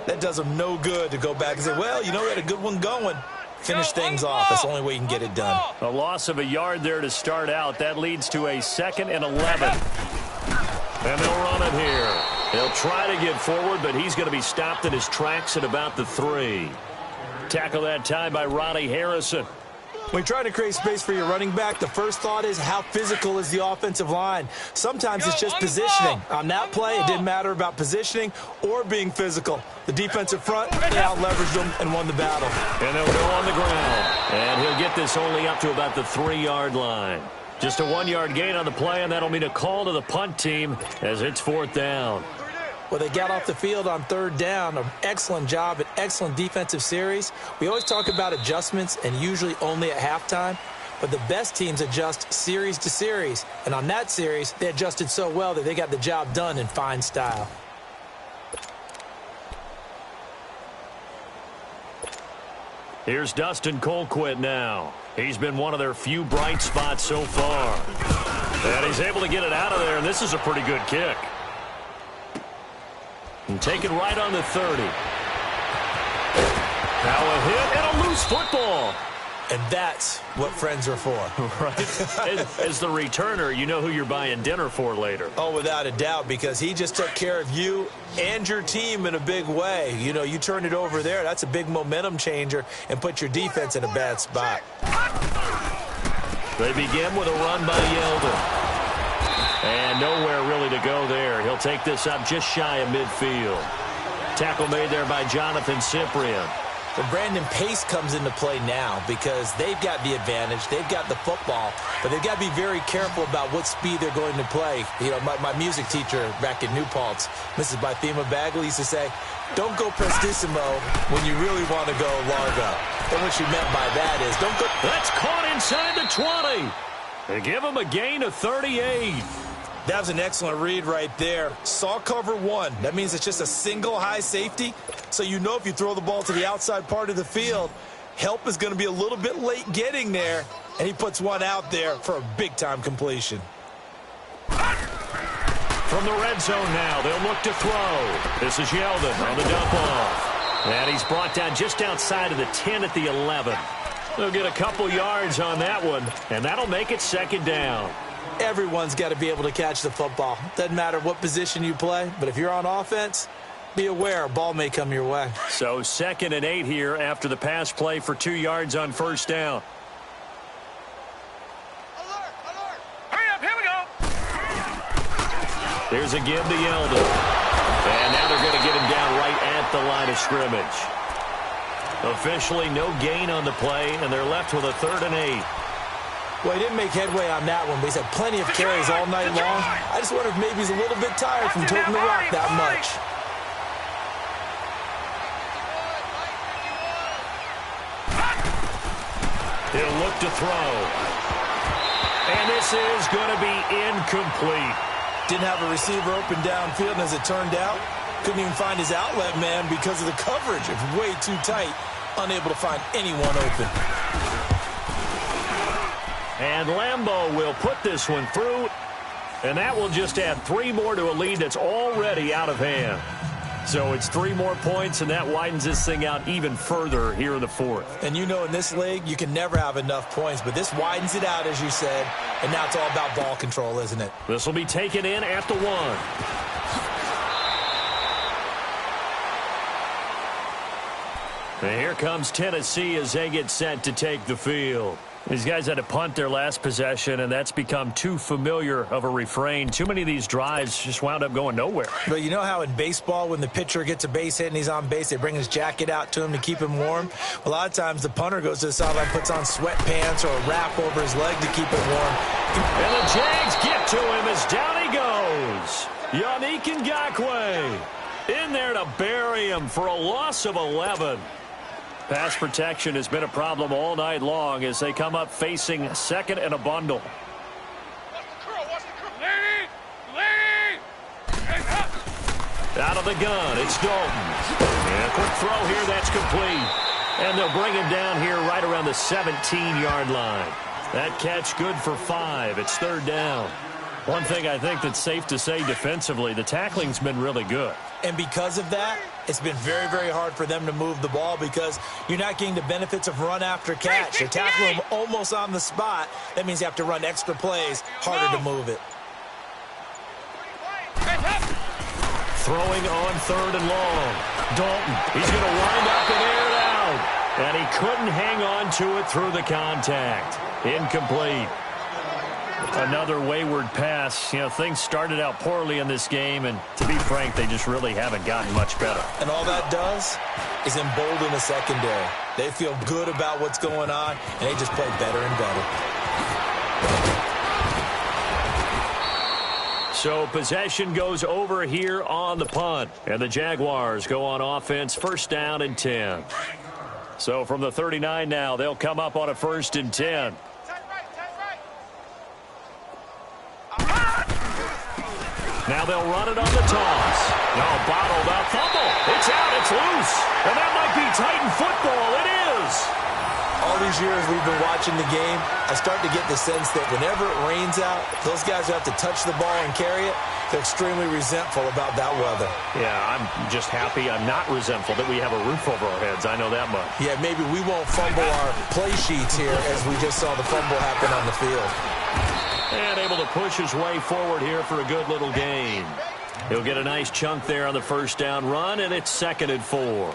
that does them no good to go back and say, well, you know, we had a good one going. Finish things off. That's the only way you can get it done. A loss of a yard there to start out. That leads to a 2nd and 11. And they'll run it here. He'll try to get forward, but he's going to be stopped in his tracks at about the 3. Tackle that time by Ronnie Harrison. When you're trying to create space for your running back, the first thought is how physical is the offensive line. Sometimes it's just positioning. On that play, it didn't matter about positioning or being physical. The defensive front, they out-leveraged them and won the battle. And they'll go on the ground. And he'll get this only up to about the 3-yard line. Just a 1-yard gain on the play, and that'll mean a call to the punt team as it's 4th down. Well, they got off the field on 3rd down. An excellent job, an excellent defensive series. We always talk about adjustments, and usually only at halftime. But the best teams adjust series to series. And on that series, they adjusted so well that they got the job done in fine style. Here's Dustin Colquitt now. He's been one of their few bright spots so far. And he's able to get it out of there, and this is a pretty good kick. And taken right on the 30. Now a hit and a loose football. And that's what friends are for. Right. As the returner, you know who you're buying dinner for later. Oh, without a doubt, because he just took care of you and your team in a big way. You know, you turned it over there. That's a big momentum changer and put your defense in a bad spot. They begin with a run by Yeldon. And nowhere really to go there. He'll take this up just shy of midfield. Tackle made there by Jonathan Cyprien. But Brandon, pace comes into play now because they've got the advantage. They've got the football, but they've got to be very careful about what speed they're going to play. You know, my music teacher back in New Paltz, Mrs. Bythema Bagley, used to say, don't go prestissimo when you really want to go largo. And what she meant by that is don't go. That's caught inside the 20. They give him a gain of 38. That was an excellent read right there. Saw cover 1. That means it's just a single high safety. So you know if you throw the ball to the outside part of the field, help is going to be a little bit late getting there. And he puts one out there for a big-time completion. From the red zone now, they'll look to throw. This is Yeldon on the dump off. And he's brought down just outside of the 10 at the 11. They'll get a couple yards on that one, and that'll make it 2nd down. Everyone's got to be able to catch the football. Doesn't matter what position you play, but if you're on offense, be aware a ball may come your way. So 2nd and 8 here after the pass play for 2 yards on 1st down. Alert! There's a give to Yeldon. And now they're going to get him down right at the line of scrimmage. Officially no gain on the play, and they're left with a 3rd and 8. Well, he didn't make headway on that one, but he's had plenty of carries all night long. I just wonder if maybe he's a little bit tired from toting the rock that much. He'll look to throw. And this is going to be incomplete. Didn't have a receiver open downfield, and as it turned out, couldn't even find his outlet man because of the coverage. It's way too tight, unable to find anyone open. And Lambeau will put this one through, and that will just add 3 more to a lead that's already out of hand. So it's 3 more points, and that widens this thing out even further here in the 4th. And you know in this league, you can never have enough points, but this widens it out, as you said, and now it's all about ball control, isn't it? This will be taken in at the 1. And here comes Tennessee as they get set to take the field. These guys had to punt their last possession, and that's become too familiar of a refrain. Too many of these drives just wound up going nowhere. But you know how in baseball, when the pitcher gets a base hit and he's on base, they bring his jacket out to him to keep him warm? A lot of times the punter goes to the sideline, puts on sweatpants or a wrap over his leg to keep it warm. And the Jags get to him as down he goes. Yannick Ngakoue in there to bury him for a loss of 11. Pass protection has been a problem all night long as they come up facing 2nd and a bundle. Out of the gun, it's Dalton. And a quick throw here, that's complete. And they'll bring him down here right around the 17-yard line. That catch good for 5. It's 3rd down. One thing I think that's safe to say defensively, the tackling's been really good. And because of that, it's been very, very hard for them to move the ball because you're not getting the benefits of run after catch. You're tackling them almost on the spot. That means you have to run extra plays, harder to move it. Throwing on 3rd and long. Dalton, he's going to wind up and air it out. And he couldn't hang on to it through the contact. Incomplete. Another wayward pass. You know, things started out poorly in this game, and to be frank, they just really haven't gotten much better. And all that does is embolden the secondary. They feel good about what's going on, and they just play better and better. So possession goes over here on the punt, and the Jaguars go on offense, 1st down and 10. So from the 39 now, they'll come up on a 1st and 10. Now they'll run it on the toss. No, bottled up. Fumble. It's out. It's loose. And that might be Titan football. It is. All these years we've been watching the game, I start to get the sense that whenever it rains out, those guys who have to touch the ball and carry it, they're extremely resentful about that weather. Yeah, I'm just happy I'm not resentful that we have a roof over our heads. I know that much. Yeah, maybe we won't fumble our play sheets here as we just saw the fumble happen on the field. And able to push his way forward here for a good little gain. He'll get a nice chunk there on the 1st down run, and it's 2nd and 4.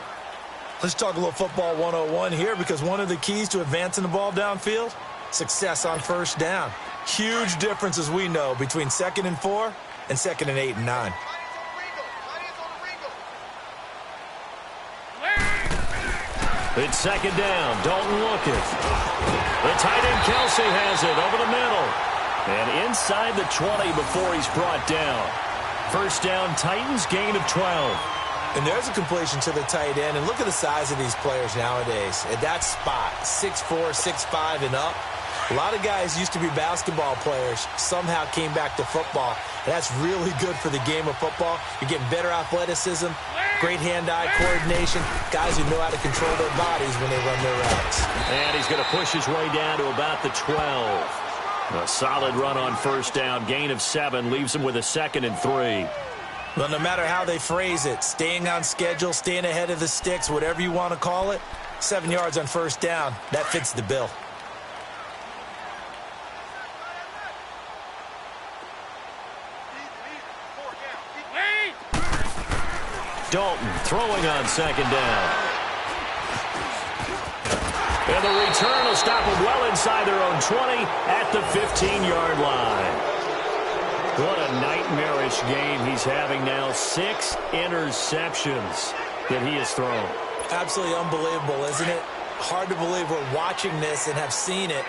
Let's talk a little football 101 here because one of the keys to advancing the ball downfield, success on 1st down. Huge difference, as we know, between 2nd and 4 and 2nd and 8 and 9. It's 2nd down. Dalton looking. The tight end Kelsey has it over the middle. And inside the 20 before he's brought down. 1st down, Titans, gain of 12. And there's a completion to the tight end. And look at the size of these players nowadays. At that spot, 6'4", 6'5", and up. A lot of guys used to be basketball players, somehow came back to football. And that's really good for the game of football. You're getting better athleticism, great hand-eye coordination, guys who know how to control their bodies when they run their routes. And he's going to push his way down to about the 12. A solid run on 1st down, gain of 7, leaves him with a 2nd and 3. Well, no matter how they phrase it, staying on schedule, staying ahead of the sticks, whatever you want to call it, 7 yards on 1st down, that fits the bill. Dalton throwing on 2nd down. And the return will stop them well inside their own 20 at the 15-yard line. What a nightmarish game he's having now. 6 interceptions that he has thrown. Absolutely unbelievable, isn't it? Hard to believe we're watching this and have seen it,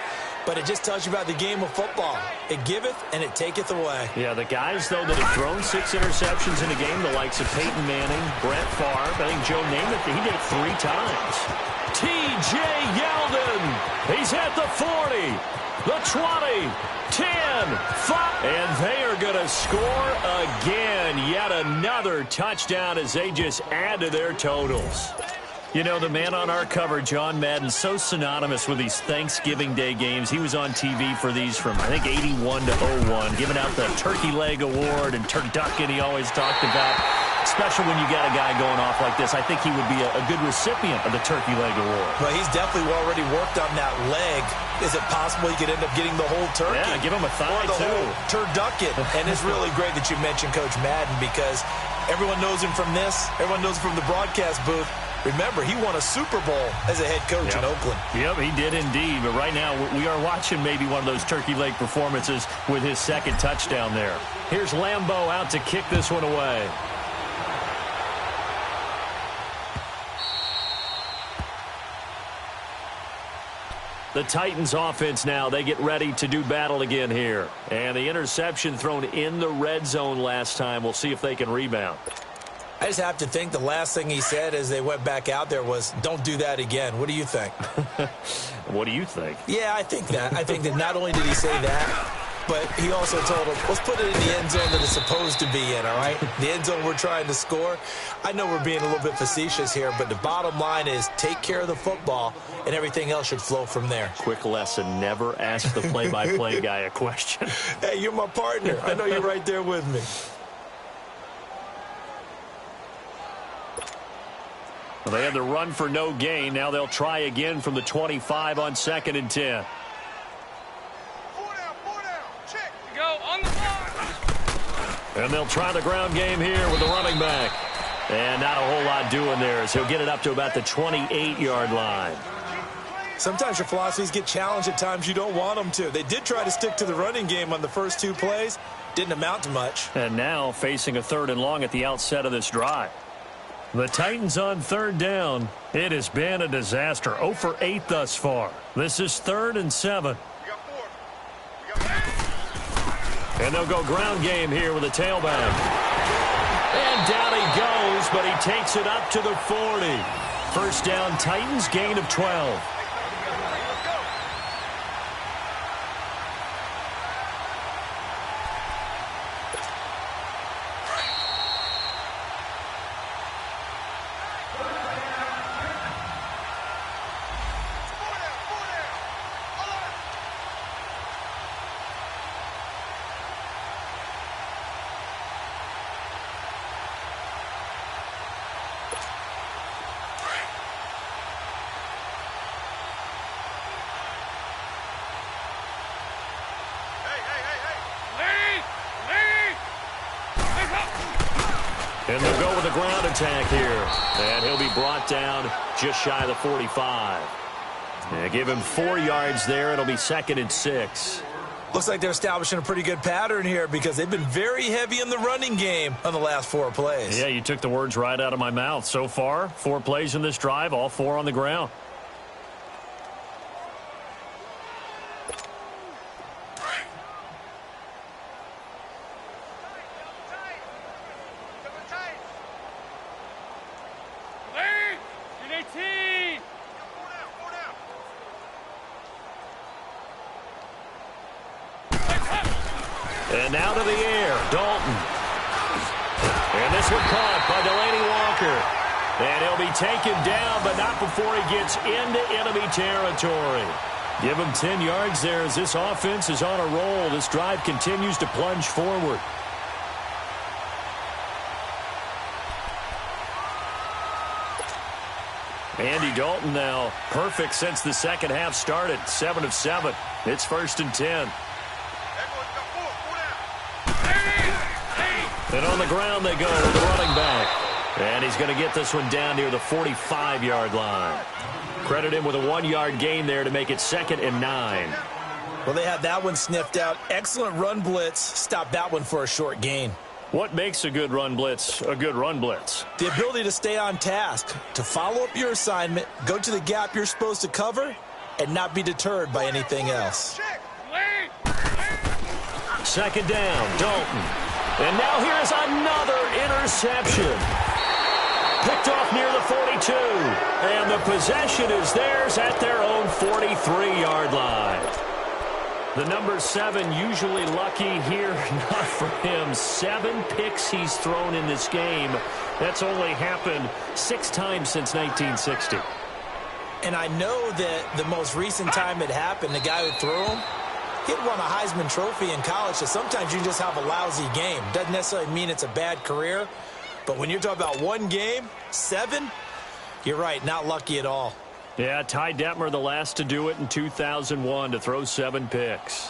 but it just tells you about the game of football. It giveth and it taketh away. Yeah, the guys, though, that have thrown 6 interceptions in a game, the likes of Peyton Manning, Brett Favre, I think Joe Namath, he did it 3 times. T.J. Yeldon, he's at the 40, the 20, 10, 5, and they are going to score again. Yet another touchdown as they just add to their totals. You know, the man on our cover, John Madden, so synonymous with these Thanksgiving Day games. He was on TV for these from, I think, 81 to 01, giving out the Turkey Leg Award and turducken he always talked about. Especially when you got a guy going off like this. I think he would be a good recipient of the Turkey Leg Award. Well, he's definitely already worked on that leg. Is it possible he could end up getting the whole turkey? Yeah, give him a thigh, or the too. whole turducken. And it's really great that you mentioned Coach Madden because everyone knows him from this. Everyone knows him from the broadcast booth. Remember, he won a Super Bowl as a head coach in Oakland. Yep, he did indeed. But right now, we are watching maybe one of those turkey leg performances with his second touchdown there. Here's Lambeau out to kick this one away. The Titans offense now, they get ready to do battle again here. And the interception thrown in the red zone last time. We'll see if they can rebound. I just have to think the last thing he said as they went back out there was, don't do that again. What do you think? What do you think? Yeah, I think that. I think that not only did he say that, but he also told him, let's put it in the end zone that it's supposed to be in, all right? The end zone we're trying to score. I know we're being a little bit facetious here, but the bottom line is take care of the football, and everything else should flow from there. Quick lesson, never ask the play-by-play guy a question. Hey, you're my partner. I know you're right there with me. Well, they had the run for no gain. Now they'll try again from the 25 on 2nd and 10. And they'll try the ground game here with the running back. And not a whole lot doing there as he'll get it up to about the 28-yard line. Sometimes your philosophies get challenged at times you don't want them to. They did try to stick to the running game on the first 2 plays. Didn't amount to much. And now facing a 3rd and long at the outset of this drive. The Titans on 3rd down. It has been a disaster. 0 for 8 thus far. This is 3rd and 7. And they'll go ground game here with a tailback. And down he goes, but he takes it up to the 40. First down, Titans, gain of 12. And they'll go with a ground attack here. And he'll be brought down just shy of the 45. And give him 4 yards there. It'll be 2nd and 6. Looks like they're establishing a pretty good pattern here because they've been very heavy in the running game on the last 4 plays. Yeah, you took the words right out of my mouth. So far, 4 plays in this drive, all 4 on the ground. And now to the air, Dalton. And this one caught by Delaney Walker. And he'll be taken down, but not before he gets into enemy territory. Give him 10 yards there as this offense is on a roll. This drive continues to plunge forward. Andy Dalton now perfect since the second half started. 7 of 7. It's 1st and 10. And on the ground they go with the running back. And he's going to get this one down near the 45-yard line. Credit him with a 1-yard gain there to make it 2nd and 9. Well, they had that one sniffed out. Excellent run blitz. Stopped that one for a short gain. What makes a good run blitz a good run blitz? The ability to stay on task, to follow up your assignment, go to the gap you're supposed to cover, and not be deterred by anything else. Second down, Dalton. And now here's another interception. Picked off near the 42. And the possession is theirs at their own 43-yard line. The number 7 usually lucky here, not for him. 7 picks he's thrown in this game. That's only happened 6 times since 1960. And I know that the most recent time it happened, the guy who threw him, he'd won a Heisman Trophy in college, so sometimes you just have a lousy game. Doesn't necessarily mean it's a bad career, but when you're talking about one game, 7, you're right, not lucky at all. Yeah, Ty Detmer, the last to do it in 2001, to throw 7 picks.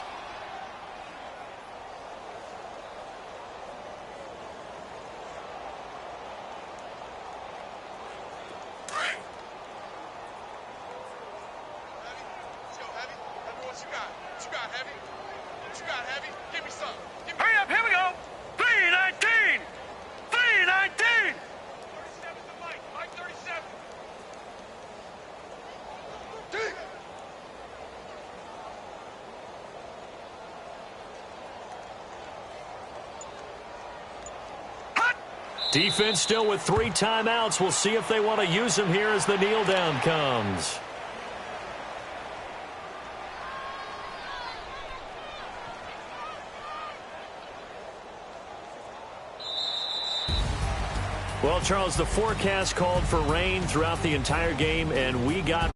Hurry up, here we go. 319. 319. 37 to Mike. Mike 37. Defense still with 3 timeouts. We'll see if they want to use them here as the kneel down comes. Well, Charles, the forecast called for rain throughout the entire game, and we got